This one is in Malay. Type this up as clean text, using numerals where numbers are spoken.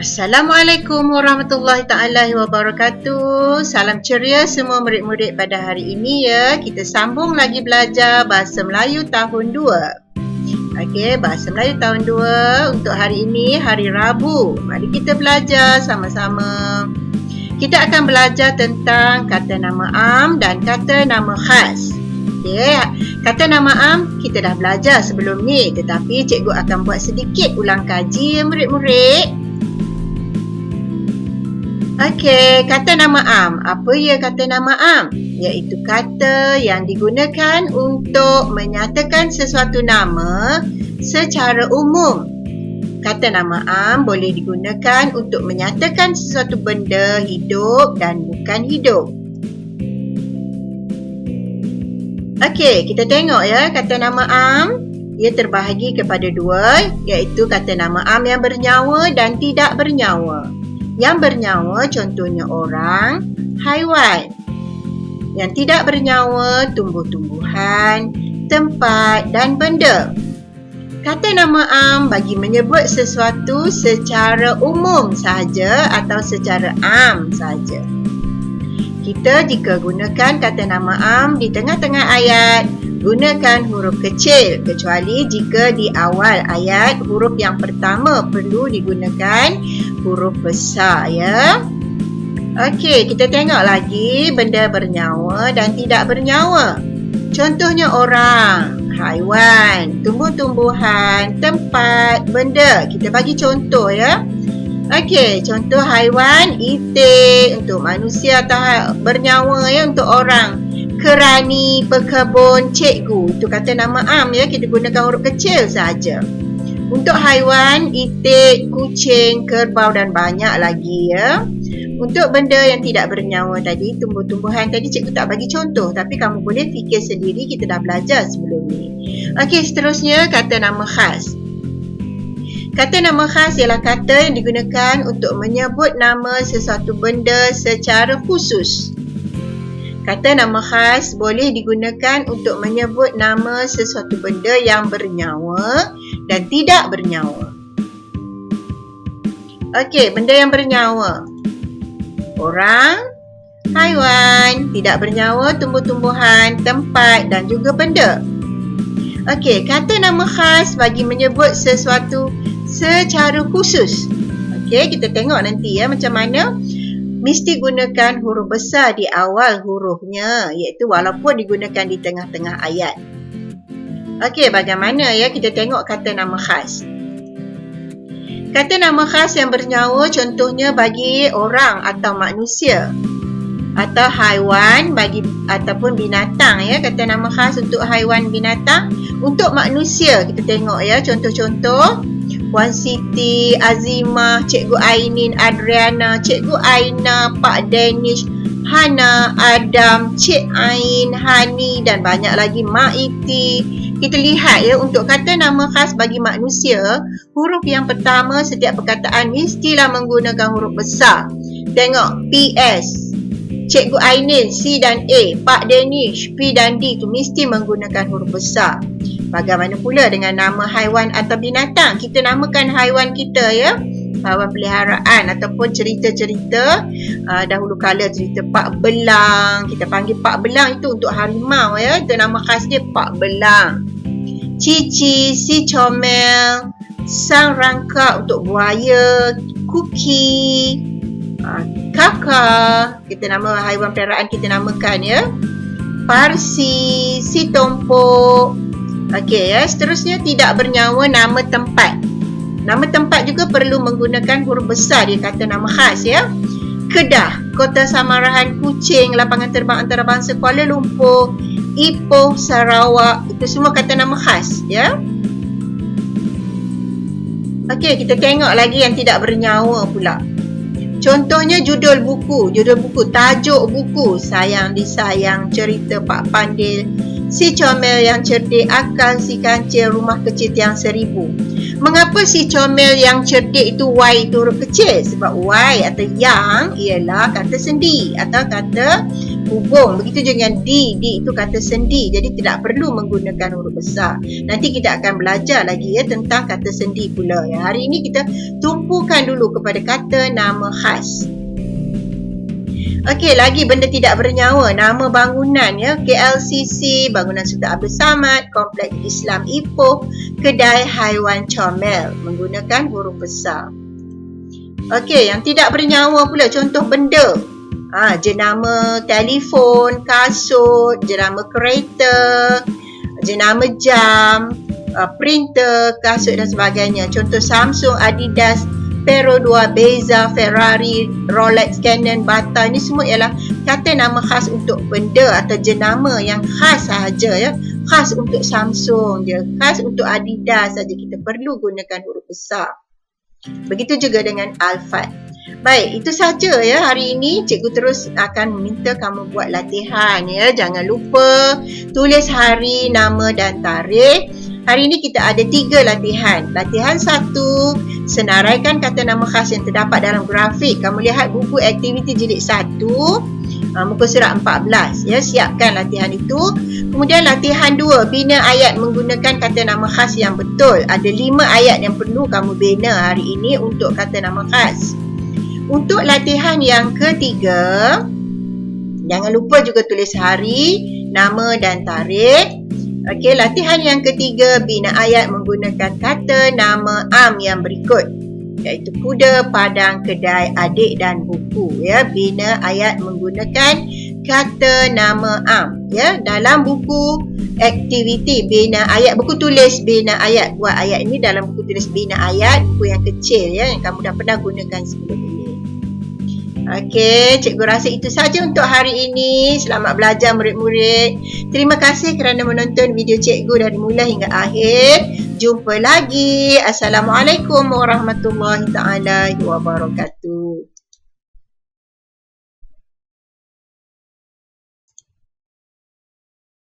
Assalamualaikum warahmatullahi ta'ala wabarakatuh. Salam ceria semua murid-murid pada hari ini ya. Kita sambung lagi belajar Bahasa Melayu tahun 2. Okey, Bahasa Melayu tahun 2 untuk hari ini, hari Rabu. Mari kita belajar sama-sama. Kita akan belajar tentang kata nama am dan kata nama khas. Okey, kata nama am kita dah belajar sebelum ni, tetapi cikgu akan buat sedikit ulang kaji ya murid-murid. Okey, kata nama am. Apa ya kata nama am? Iaitu kata yang digunakan untuk menyatakan sesuatu nama secara umum. Kata nama am boleh digunakan untuk menyatakan sesuatu benda hidup dan bukan hidup. Okey, kita tengok ya kata nama am. Ia terbahagi kepada dua, iaitu kata nama am yang bernyawa dan tidak bernyawa. Yang bernyawa contohnya orang, haiwan. Yang tidak bernyawa tumbuh-tumbuhan, tempat dan benda. Kata nama am bagi menyebut sesuatu secara umum sahaja atau secara am sahaja. Kita jika gunakan kata nama am di tengah-tengah ayat, gunakan huruf kecil kecuali jika di awal ayat huruf yang pertama perlu digunakan huruf besar ya. Okey, kita tengok lagi benda bernyawa dan tidak bernyawa. Contohnya orang, haiwan, tumbuh-tumbuhan, tempat, benda. Kita bagi contoh ya. Okey, contoh haiwan, itik untuk manusia atau bernyawa ya untuk orang. Kerani, pekebun, cikgu. Itu kata nama am ya, kita gunakan huruf kecil saja. Untuk haiwan, itik, kucing, kerbau dan banyak lagi ya. Untuk benda yang tidak bernyawa tadi, tumbuh-tumbuhan tadi cikgu tak bagi contoh, tapi kamu boleh fikir sendiri, kita dah belajar sebelum ni. Okey, seterusnya kata nama khas. Kata nama khas ialah kata yang digunakan untuk menyebut nama sesuatu benda secara khusus. Kata nama khas boleh digunakan untuk menyebut nama sesuatu benda yang bernyawa dan tidak bernyawa. Okey, benda yang bernyawa. Orang, haiwan, tidak bernyawa, tumbuh-tumbuhan, tempat dan juga benda. Okey, kata nama khas bagi menyebut sesuatu secara khusus. Okey, kita tengok nanti ya macam mana. Mesti gunakan huruf besar di awal hurufnya, iaitu walaupun digunakan di tengah-tengah ayat. Okey, bagaimana ya kita tengok kata nama khas. Kata nama khas yang bernyawa contohnya bagi orang atau manusia, atau haiwan bagi ataupun binatang ya. Kata nama khas untuk haiwan, binatang. Untuk manusia kita tengok ya contoh-contoh. Puan Siti, Azimah, Cikgu Ainin, Adriana, Cikgu Aina, Pak Danish, Hana, Adam, Cik Ain, Hani dan banyak lagi, Mak Iti. Kita lihat ya untuk kata nama khas bagi manusia, huruf yang pertama setiap perkataan mestilah menggunakan huruf besar. Tengok PS, Cikgu Ainin C dan A, Pak Danish P dan D tu mesti menggunakan huruf besar. Bagaimana pula dengan nama haiwan atau binatang? Kita namakan haiwan kita ya, haiwan peliharaan ataupun cerita-cerita dahulu kala cerita Pak Belang. Kita panggil Pak Belang itu untuk harimau ya, itu nama khas dia Pak Belang. Cici, si comel, sang rangka untuk buaya, kuki, kakak. Kita nama haiwan peliharaan kita namakan ya. Parsi, si tompok. Okey ya, seterusnya tidak bernyawa nama tempat. Nama tempat juga perlu menggunakan huruf besar dia kata nama khas ya. Kedah, Kota Samarahan, Kuching, Lapangan Terbang Antarabangsa Kuala Lumpur, Ipoh, Sarawak, itu semua kata nama khas ya. Okey, kita tengok lagi yang tidak bernyawa pula. Contohnya judul buku, tajuk buku, Sayang Disayang, Cerita Pak Pandil, Si Comel yang Cerdik, Akal Si Kancil, Rumah Kecil Tiang Seribu. Mengapa si comel yang cerdik itu Y itu huruf kecil? Sebab Y atau yang ialah kata sendi atau kata hubung. Begitu juga dengan D. D itu kata sendi. Jadi tidak perlu menggunakan huruf besar. Nanti kita akan belajar lagi ya tentang kata sendi pula. Ya. Hari ini kita tumpukan dulu kepada kata nama khas. Okey, lagi benda tidak bernyawa. Nama bangunan ya, KLCC, Bangunan Sultan Abdul Samad, Kompleks Islam Ipoh, Kedai Haiwan Comel, menggunakan huruf besar. Okey, yang tidak bernyawa pula, contoh benda. Jenama telefon, kasut, jenama kereta, jenama jam, printer, kasut dan sebagainya. Contoh Samsung, Adidas, Pero 2, Beza, Ferrari, Rolex, Canon, Bata. Ini semua ialah kata nama khas untuk benda atau jenama yang khas sahaja ya. Khas untuk Samsung je, khas untuk Adidas saja kita perlu gunakan huruf besar. Begitu juga dengan alfaz. Baik, itu saja ya hari ini. Cikgu terus akan meminta kamu buat latihan ya. Jangan lupa tulis hari, nama dan tarikh. Hari ini kita ada 3 latihan. Latihan 1, senaraikan kata nama khas yang terdapat dalam grafik. Kamu lihat buku aktiviti jilid 1, muka surat 14. Ya, siapkan latihan itu. Kemudian latihan 2, bina ayat menggunakan kata nama khas yang betul. Ada 5 ayat yang perlu kamu bina hari ini untuk kata nama khas. Untuk latihan yang ketiga, jangan lupa juga tulis hari, nama dan tarikh. Okey, latihan yang ketiga, bina ayat menggunakan kata nama am yang berikut, iaitu kuda, padang, kedai, adik dan buku ya. Bina ayat menggunakan kata nama am ya. Dalam buku aktiviti bina ayat, buku tulis bina ayat, buat ayat ini dalam buku tulis bina ayat, buku yang kecil ya yang kamu dah pernah gunakan sebelum ini. Okey, cikgu rasa itu saja untuk hari ini. Selamat belajar murid-murid. Terima kasih kerana menonton video cikgu dari mula hingga akhir. Jumpa lagi. Assalamualaikum warahmatullahi taala wabarakatuh.